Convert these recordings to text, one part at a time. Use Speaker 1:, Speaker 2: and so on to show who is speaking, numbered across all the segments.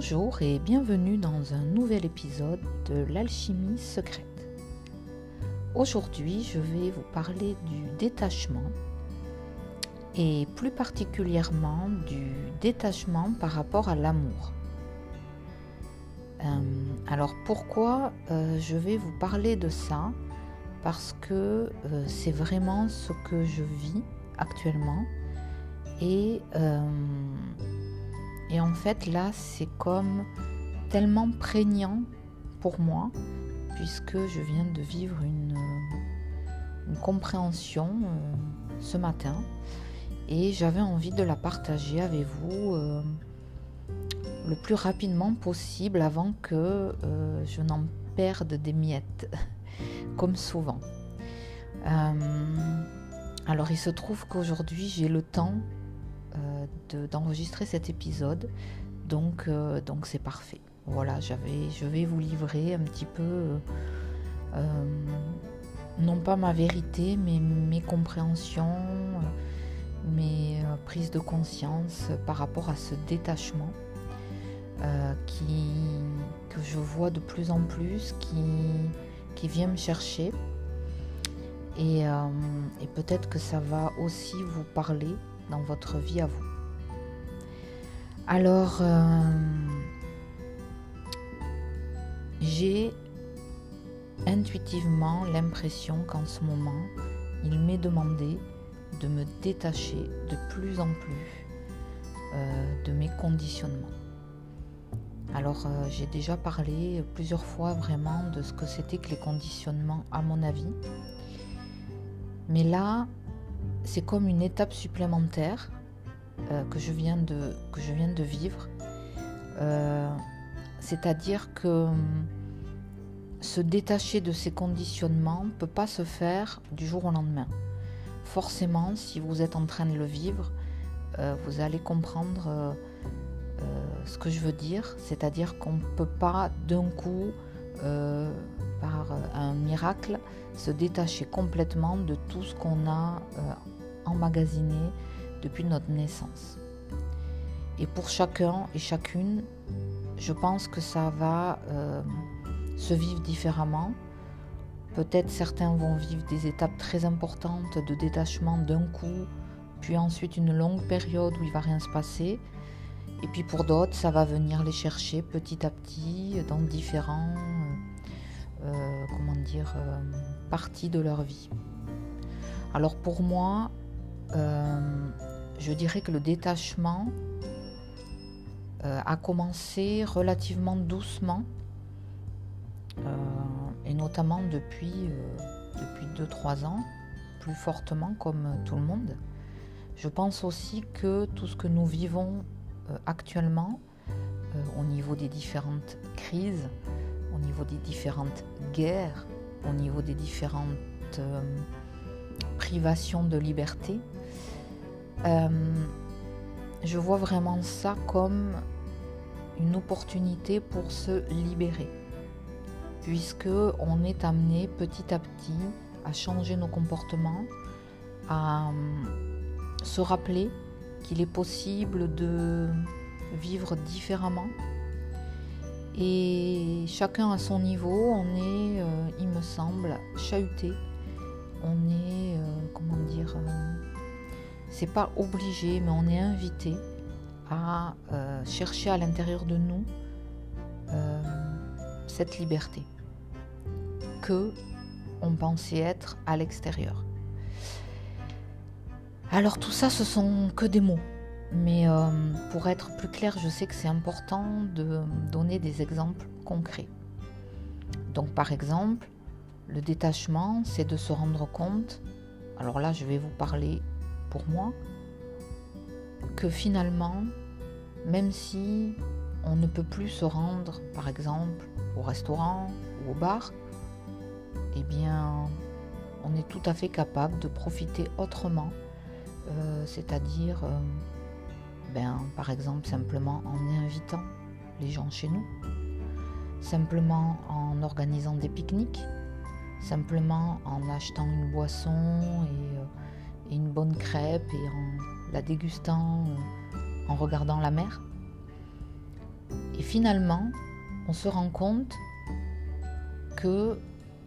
Speaker 1: Bonjour et bienvenue dans un nouvel épisode de l'alchimie secrète. Aujourd'hui, je vais vous parler du détachement et plus particulièrement du détachement par rapport à l'amour. Alors pourquoi je vais vous parler de ça? Parce que c'est vraiment ce que je vis actuellement et en fait là c'est comme tellement prégnant pour moi puisque je viens de vivre une compréhension ce matin et j'avais envie de la partager avec vous le plus rapidement possible avant que je n'en perde des miettes comme souvent. Alors il se trouve qu'aujourd'hui j'ai le temps d'enregistrer cet épisode, donc c'est parfait. Voilà, je vais vous livrer un petit peu, non pas ma vérité, mais mes compréhensions, mes prises de conscience par rapport à ce détachement que je vois de plus en plus, qui vient me chercher. Et peut-être que ça va aussi vous parler dans votre vie à vous. Alors, j'ai intuitivement l'impression qu'en ce moment, il m'est demandé de me détacher de plus en plus de mes conditionnements. Alors, j'ai déjà parlé plusieurs fois vraiment de ce que c'était que les conditionnements à mon avis. Mais là, c'est comme une étape supplémentaire que je viens de vivre. C'est-à-dire que se détacher de ces conditionnements ne peut pas se faire du jour au lendemain. Forcément, si vous êtes en train de le vivre, vous allez comprendre ce que je veux dire. C'est-à-dire qu'on ne peut pas d'un coup, par un miracle, se détacher complètement de tout ce qu'on a emmagasiné depuis notre naissance. Et pour chacun et chacune, je pense que ça va se vivre différemment. Peut-être certains vont vivre des étapes très importantes de détachement d'un coup, puis ensuite une longue période où il ne va rien se passer. Et puis pour d'autres, ça va venir les chercher petit à petit dans différents parties de leur vie. Alors pour moi, je dirais que le détachement a commencé relativement doucement et notamment depuis 2-3 ans, plus fortement comme tout le monde. Je pense aussi que tout ce que nous vivons actuellement au niveau des différentes crises, au niveau des différentes guerres, au niveau des différentes privations de liberté, je vois vraiment ça comme une opportunité pour se libérer, puisque on est amené petit à petit à changer nos comportements, à se rappeler qu'il est possible de vivre différemment. Et chacun à son niveau, on est, il me semble, chahuté. On est, c'est pas obligé, mais on est invité à chercher à l'intérieur de nous cette liberté que on pensait être à l'extérieur. Alors tout ça, ce sont que des mots. Mais pour être plus clair, je sais que c'est important de donner des exemples concrets. Donc par exemple, le détachement, c'est de se rendre compte, alors là je vais vous parler pour moi, que finalement, même si on ne peut plus se rendre par exemple au restaurant ou au bar, eh bien on est tout à fait capable de profiter autrement, c'est-à-dire par exemple simplement en invitant les gens chez nous, simplement en organisant des pique-niques, simplement en achetant une boisson et une bonne crêpe et en la dégustant en regardant la mer. Et finalement, on se rend compte que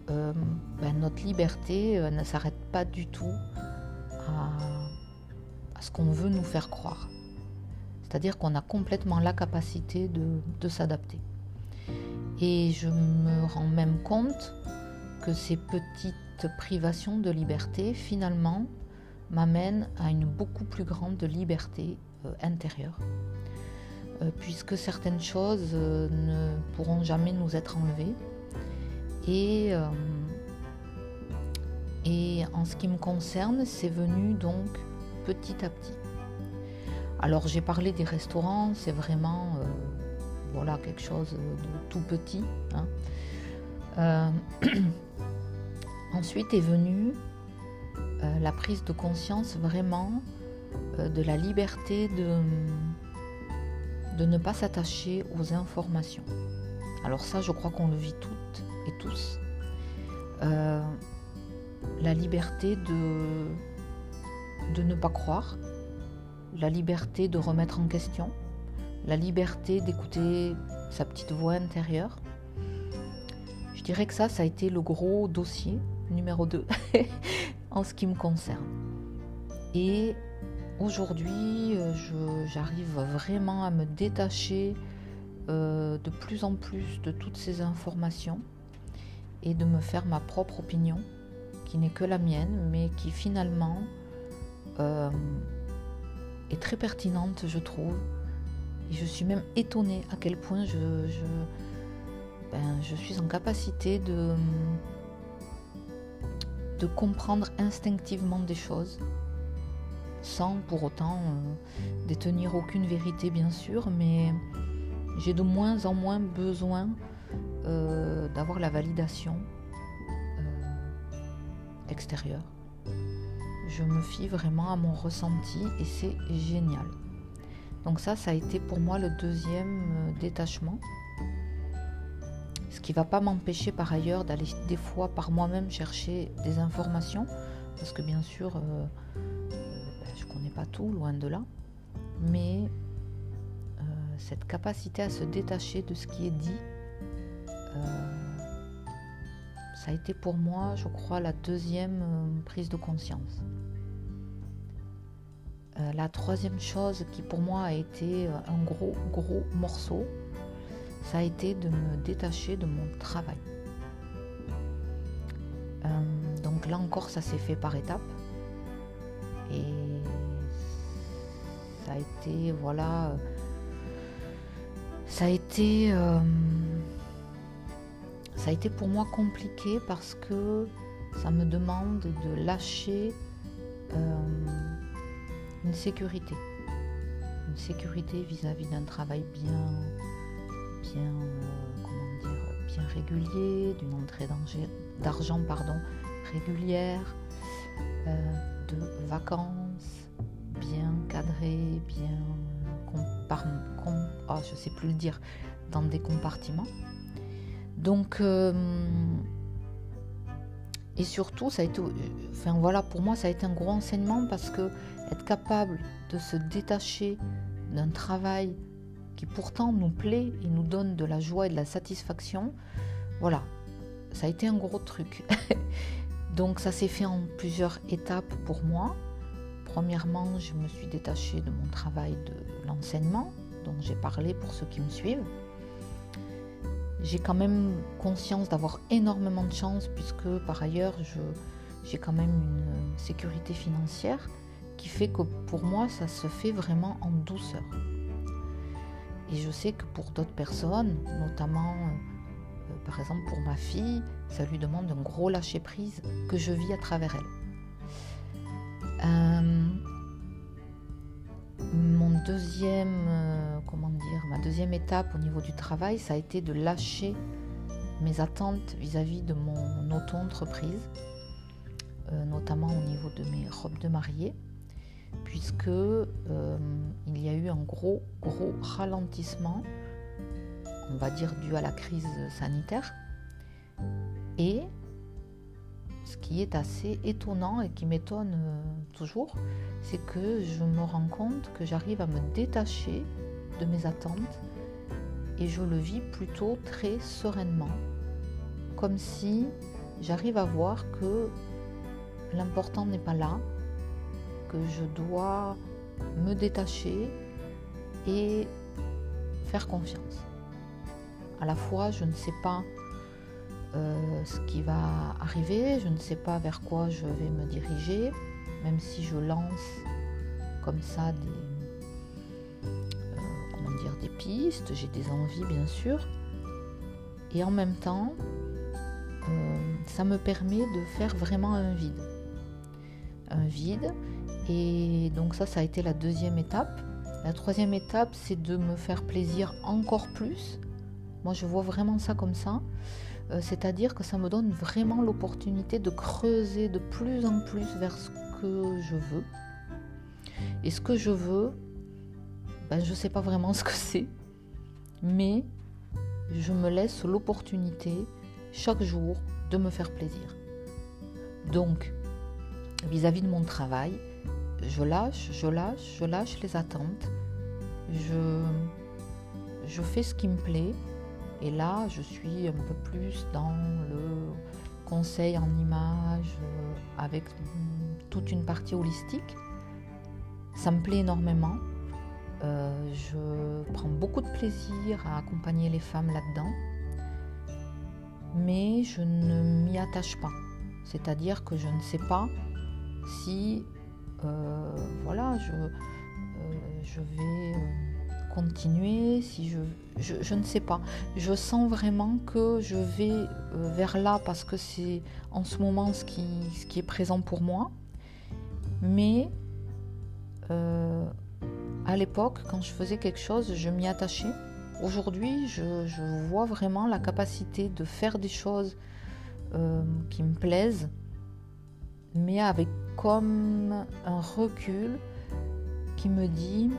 Speaker 1: notre liberté ne s'arrête pas du tout à ce qu'on veut nous faire croire. C'est-à-dire qu'on a complètement la capacité de s'adapter. Et je me rends même compte que ces petites privations de liberté, finalement, m'amènent à une beaucoup plus grande liberté intérieure. Puisque certaines choses ne pourront jamais nous être enlevées. Et en ce qui me concerne, c'est venu donc petit à petit. Alors j'ai parlé des restaurants, c'est vraiment quelque chose de tout petit. Ensuite est venue la prise de conscience vraiment de la liberté de ne pas s'attacher aux informations. Alors ça, je crois qu'on le vit toutes et tous. La liberté de ne pas croire, la liberté de remettre en question, la liberté d'écouter sa petite voix intérieure. Je dirais que ça a été le gros dossier numéro 2 en ce qui me concerne. Et aujourd'hui, j'arrive vraiment à me détacher de plus en plus de toutes ces informations et de me faire ma propre opinion, qui n'est que la mienne, mais qui finalement est très pertinente, je trouve. Et je suis même étonnée à quel point je suis en capacité de comprendre instinctivement des choses, sans pour autant détenir aucune vérité, bien sûr, mais j'ai de moins en moins besoin d'avoir la validation extérieure. Je me fie vraiment à mon ressenti et c'est génial. Donc ça a été pour moi le deuxième détachement. Ce qui ne va pas m'empêcher par ailleurs d'aller des fois par moi-même chercher des informations, parce que bien sûr, je ne connais pas tout, loin de là, mais cette capacité à se détacher de ce qui est dit, ça a été pour moi, je crois, la deuxième prise de conscience. La troisième chose qui pour moi a été un gros morceau, ça a été de me détacher de mon travail. Donc là encore, ça s'est fait par étapes. Et ça a été, ça a été pour moi compliqué parce que ça me demande de lâcher une sécurité vis-à-vis d'un travail bien régulier, d'une entrée d'argent régulière, de vacances bien cadrées, je sais plus le dire, dans des compartiments. Donc et surtout ça a été, pour moi ça a été un gros enseignement, parce que être capable de se détacher d'un travail qui pourtant nous plaît et nous donne de la joie et de la satisfaction, ça a été un gros truc. Donc ça s'est fait en plusieurs étapes pour moi. Premièrement, je me suis détachée de mon travail de l'enseignement, dont j'ai parlé pour ceux qui me suivent. J'ai quand même conscience d'avoir énormément de chance, puisque par ailleurs j'ai quand même une sécurité financière qui fait que pour moi ça se fait vraiment en douceur. Et je sais que pour d'autres personnes, notamment par exemple pour ma fille, ça lui demande un gros lâcher prise que je vis à travers elle. Ma deuxième étape au niveau du travail, ça a été de lâcher mes attentes vis-à-vis de mon auto-entreprise, notamment au niveau de mes robes de mariée, puisque il y a eu un gros ralentissement, on va dire dû à la crise sanitaire. Et ce qui est assez étonnant et qui m'étonne toujours, c'est que je me rends compte que j'arrive à me détacher de mes attentes et je le vis plutôt très sereinement, comme si j'arrive à voir que l'important n'est pas là, que je dois me détacher et faire confiance. À la fois, je ne sais pas ce qui va arriver, je ne sais pas vers quoi je vais me diriger, même si je lance comme ça des pistes, j'ai des envies bien sûr, et en même temps, ça me permet de faire vraiment un vide, et donc ça a été la deuxième étape. La troisième étape, c'est de me faire plaisir encore plus. Moi, je vois vraiment ça comme ça, c'est-à-dire que ça me donne vraiment l'opportunité de creuser de plus en plus vers ce que je veux. Et ce que je veux, je ne sais pas vraiment ce que c'est, mais je me laisse l'opportunité chaque jour de me faire plaisir. Donc, vis-à-vis de mon travail, je lâche les attentes, je fais ce qui me plaît, et là, je suis un peu plus dans le conseil en images, avec toute une partie holistique. Ça me plaît énormément. Je prends beaucoup de plaisir à accompagner les femmes là-dedans, mais je ne m'y attache pas. C'est-à-dire que je ne sais pas si je vais continuer, si je ne sais pas. Je sens vraiment que je vais vers là parce que c'est en ce moment ce qui est présent pour moi, mais à l'époque, quand je faisais quelque chose, je m'y attachais. Aujourd'hui, je vois vraiment la capacité de faire des choses qui me plaisent, mais avec comme un recul qui me dit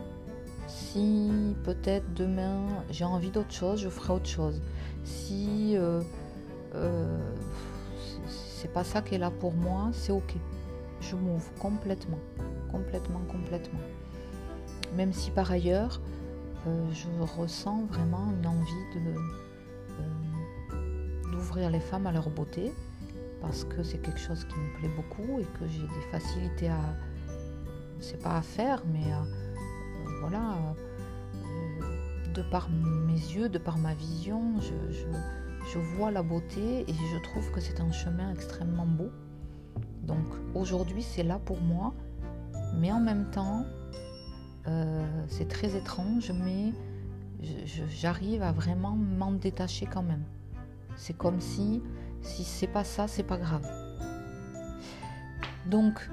Speaker 1: si peut-être demain j'ai envie d'autre chose, je ferai autre chose. Si c'est pas ça qui est là pour moi, c'est ok. Je m'ouvre complètement. Même si par ailleurs, je ressens vraiment une envie d'ouvrir les femmes à leur beauté, parce que c'est quelque chose qui me plaît beaucoup et que j'ai des facilités c'est pas à faire, mais de par mes yeux, de par ma vision, je vois la beauté et je trouve que c'est un chemin extrêmement beau. Donc aujourd'hui, c'est là pour moi, mais en même temps, c'est très étrange, mais j'arrive à vraiment m'en détacher quand même. C'est comme si c'est pas ça, c'est pas grave. Donc,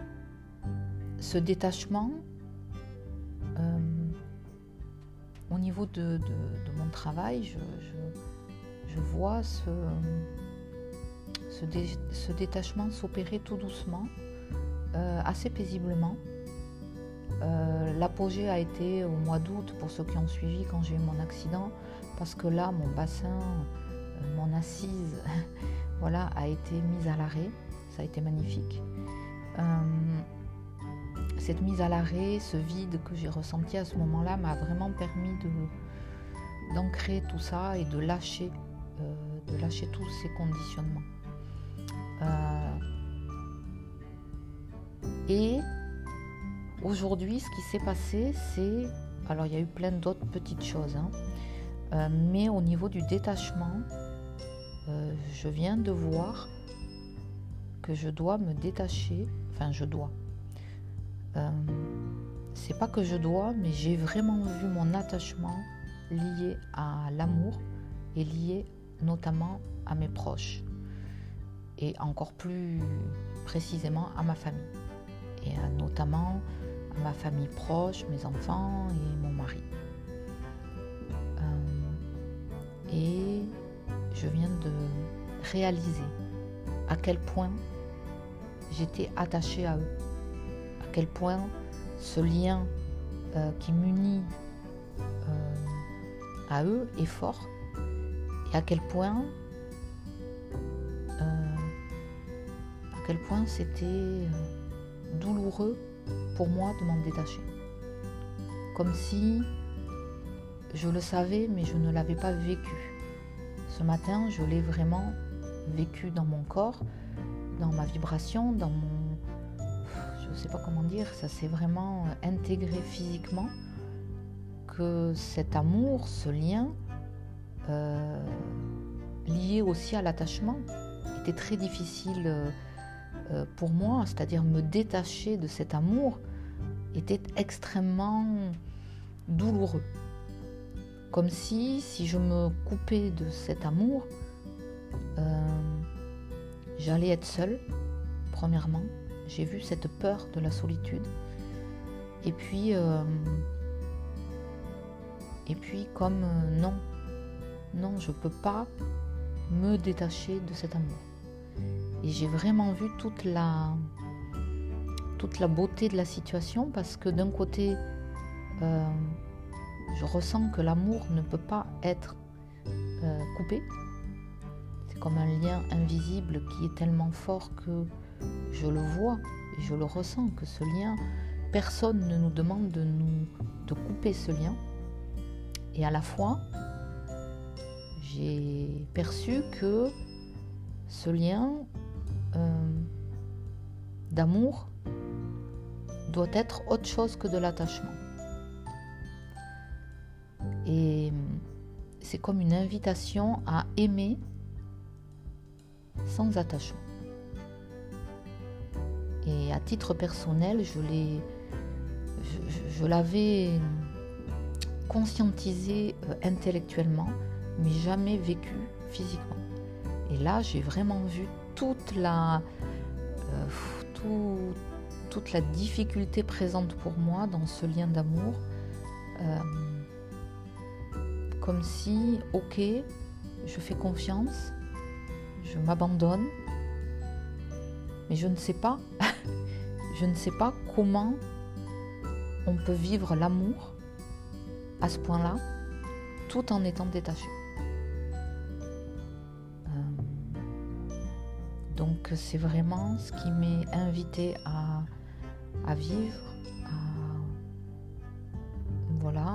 Speaker 1: ce détachement, au niveau de mon travail, je vois ce détachement s'opérer tout doucement, assez paisiblement. L'apogée a été au mois d'août pour ceux qui ont suivi quand j'ai eu mon accident, parce que là mon bassin, mon assise a été mise à l'arrêt. Ça a été magnifique. Cette mise à l'arrêt, ce vide que j'ai ressenti à ce moment-là m'a vraiment permis d'ancrer tout ça et de lâcher tous ces conditionnements. Et aujourd'hui, ce qui s'est passé, c'est... Alors, il y a eu plein d'autres petites choses, mais au niveau du détachement, je viens de voir que je dois me détacher. Enfin, je dois. C'est pas que je dois, mais j'ai vraiment vu mon attachement lié à l'amour et lié notamment à mes proches. Et encore plus précisément à ma famille. Et notamment à ma famille proche, mes enfants et mon mari. Et je viens de réaliser à quel point j'étais attachée à eux, à quel point ce lien qui m'unit à eux est fort, et à quel point c'était douloureux pour moi de m'en détacher. Comme si je le savais, mais je ne l'avais pas vécu. Ce matin, je l'ai vraiment vécu dans mon corps, dans ma vibration, dans mon... Je ne sais pas comment dire, ça s'est vraiment intégré physiquement, que cet amour, ce lien, lié aussi à l'attachement, était très difficile pour moi, c'est-à-dire me détacher de cet amour était extrêmement douloureux. Comme si je me coupais de cet amour, j'allais être seule, premièrement. J'ai vu cette peur de la solitude. Et puis comme non, je ne peux pas me détacher de cet amour. Et j'ai vraiment vu toute la beauté de la situation, parce que d'un côté, je ressens que l'amour ne peut pas être coupé. C'est comme un lien invisible qui est tellement fort que je le vois et je le ressens, que ce lien, personne ne nous demande de couper ce lien. Et à la fois, j'ai perçu que ce lien d'amour doit être autre chose que de l'attachement. Et c'est comme une invitation à aimer sans attachement. Et à titre personnel, je l'avais conscientisé intellectuellement, mais jamais vécu physiquement. Et là, j'ai vraiment vu toute la difficulté présente pour moi dans ce lien d'amour. Comme si, ok, je fais confiance, je m'abandonne, mais je ne sais pas, comment on peut vivre l'amour à ce point-là, tout en étant détaché. Donc c'est vraiment ce qui m'est invité à vivre,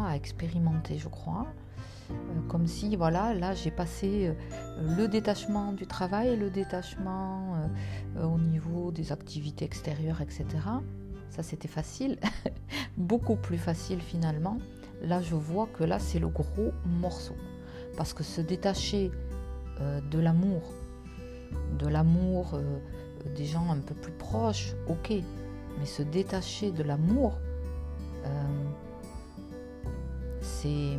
Speaker 1: à expérimenter, je crois. Comme si, là j'ai passé le détachement du travail, le détachement au niveau des activités extérieures, etc. Ça, c'était facile, beaucoup plus facile finalement. Là, je vois que là, c'est le gros morceau. Parce que se détacher de l'amour des gens un peu plus proches, ok. Mais se détacher de l'amour, c'est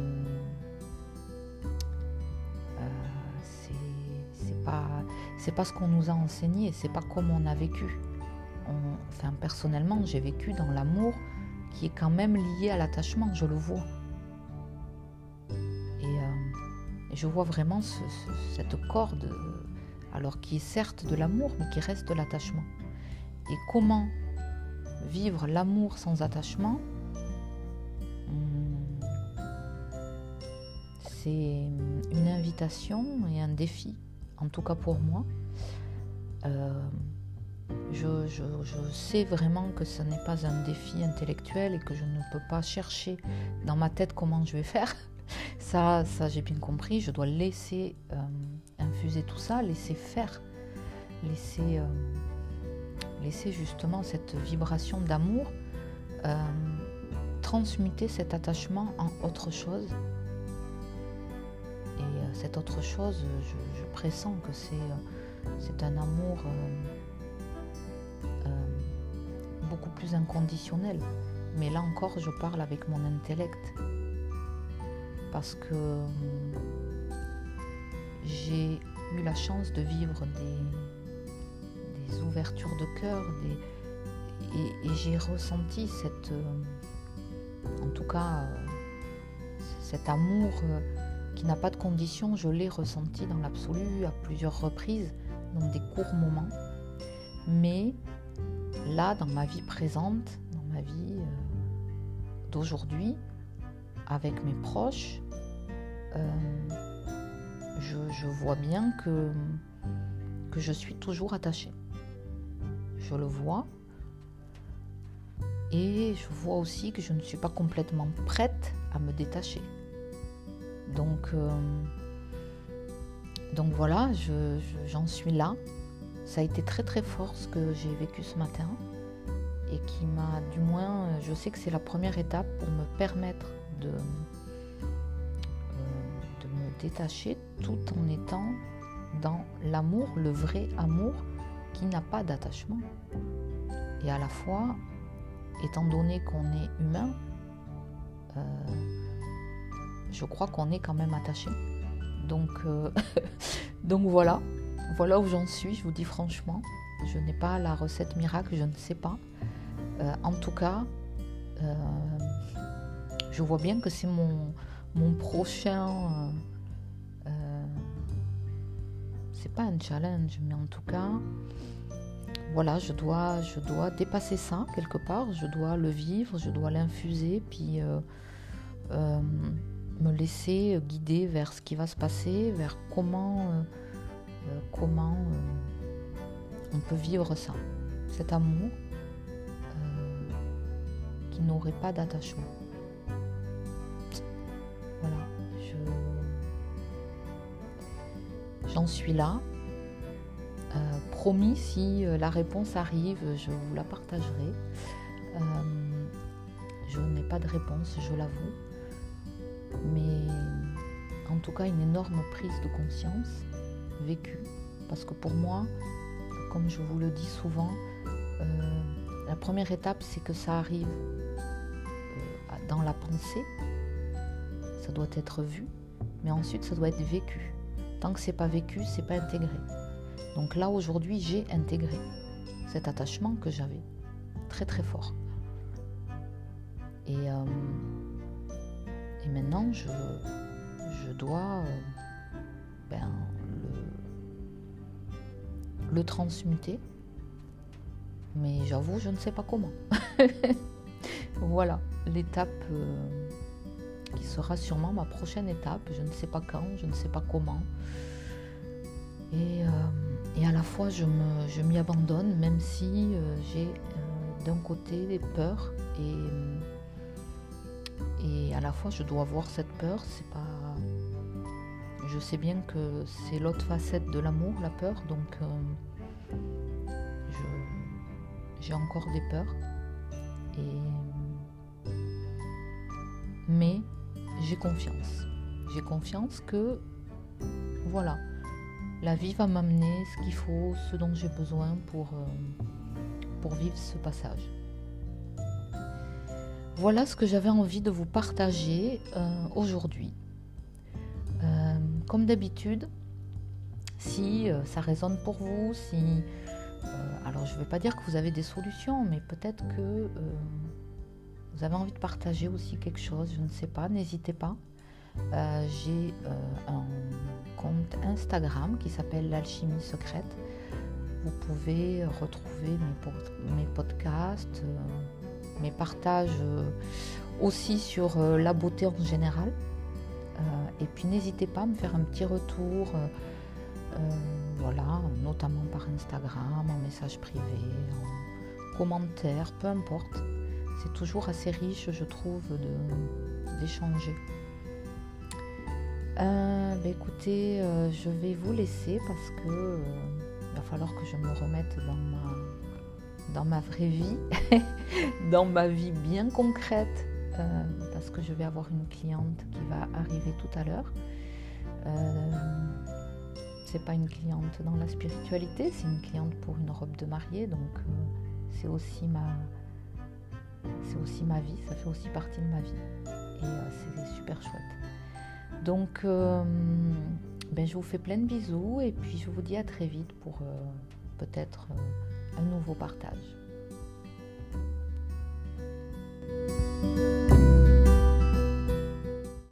Speaker 1: pas ce qu'on nous a enseigné, c'est pas comme on a vécu. Personnellement, j'ai vécu dans l'amour qui est quand même lié à l'attachement, je le vois. Et je vois vraiment cette corde, alors qui est certes de l'amour, mais qui reste de l'attachement. Et comment vivre l'amour sans attachement, c'est une invitation et un défi, en tout cas pour moi. Je sais vraiment que ce n'est pas un défi intellectuel et que je ne peux pas chercher dans ma tête comment je vais faire. Ça j'ai bien compris, je dois laisser infuser tout ça, laisser faire, laisser justement cette vibration d'amour transmuter cet attachement en autre chose. Et cette autre chose, je pressens que c'est un amour beaucoup plus inconditionnel. Mais là encore, je parle avec mon intellect. Parce que j'ai eu la chance de vivre des ouvertures de cœur, et j'ai ressenti en tout cas, cet amour qui n'a pas de condition. Je l'ai ressenti dans l'absolu à plusieurs reprises, dans des courts moments. Mais là, dans ma vie présente, dans ma vie d'aujourd'hui, avec mes proches, je vois bien que je suis toujours attachée. Je le vois. Et je vois aussi que je ne suis pas complètement prête à me détacher. Donc voilà, j'en suis là. Ça a été très très fort ce que j'ai vécu ce matin et qui m'a, du moins, je sais que c'est la première étape pour me permettre de me détacher tout en étant dans l'amour, le vrai amour qui n'a pas d'attachement. Et à la fois, étant donné qu'on est humain, je crois qu'on est quand même attaché. Donc voilà où j'en suis, je vous dis franchement. Je n'ai pas la recette miracle, je ne sais pas. En tout cas, je vois bien que c'est mon prochain... c'est pas un challenge, mais en tout cas, voilà, je dois dépasser ça quelque part. Je dois le vivre, je dois l'infuser, puis me laisser guider vers ce qui va se passer, vers comment on peut vivre ça, cet amour qui n'aurait pas d'attachement. Voilà, j'en suis là. Promis, si la réponse arrive, je vous la partagerai. Je n'ai pas de réponse, je l'avoue. Mais en tout cas, une énorme prise de conscience vécue. Parce que pour moi, comme je vous le dis souvent, la première étape, c'est que ça arrive dans la pensée. Ça doit être vu, mais ensuite, ça doit être vécu. Tant que c'est pas vécu, c'est pas intégré. Donc là, aujourd'hui, j'ai intégré cet attachement que j'avais, très très fort. Et maintenant, je dois le transmuter. Mais j'avoue, je ne sais pas comment. Voilà, l'étape qui sera sûrement ma prochaine étape. Je ne sais pas quand, je ne sais pas comment. Et à la fois, je m'y abandonne, même si j'ai d'un côté des peurs et à la fois, je dois voir cette peur. C'est pas... Je sais bien que c'est l'autre facette de l'amour, la peur, donc j'ai encore des peurs. Mais j'ai confiance. J'ai confiance que, voilà, la vie va m'amener ce qu'il faut, ce dont j'ai besoin pour vivre ce passage. Voilà ce que j'avais envie de vous partager aujourd'hui. Comme d'habitude, si ça résonne pour vous, alors je ne vais pas dire que vous avez des solutions, mais peut-être que vous avez envie de partager aussi quelque chose, je ne sais pas, n'hésitez pas. J'ai un compte Instagram qui s'appelle l'Alchimie Secrète. Vous pouvez retrouver mes podcasts, mes partages aussi sur la beauté en général. Et puis n'hésitez pas à me faire un petit retour, voilà, notamment par Instagram, en message privé, en commentaire, peu importe. C'est toujours assez riche, je trouve, d'échanger. Écoutez, je vais vous laisser parce que il va falloir que je me remette dans ma vraie vie, dans ma vie bien concrète, parce que je vais avoir une cliente qui va arriver tout à l'heure. C'est pas une cliente dans la spiritualité, c'est une cliente pour une robe de mariée, donc c'est aussi ma vie, ça fait aussi partie de ma vie et c'est super chouette. Donc je vous fais plein de bisous et puis je vous dis à très vite pour peut-être un nouveau partage.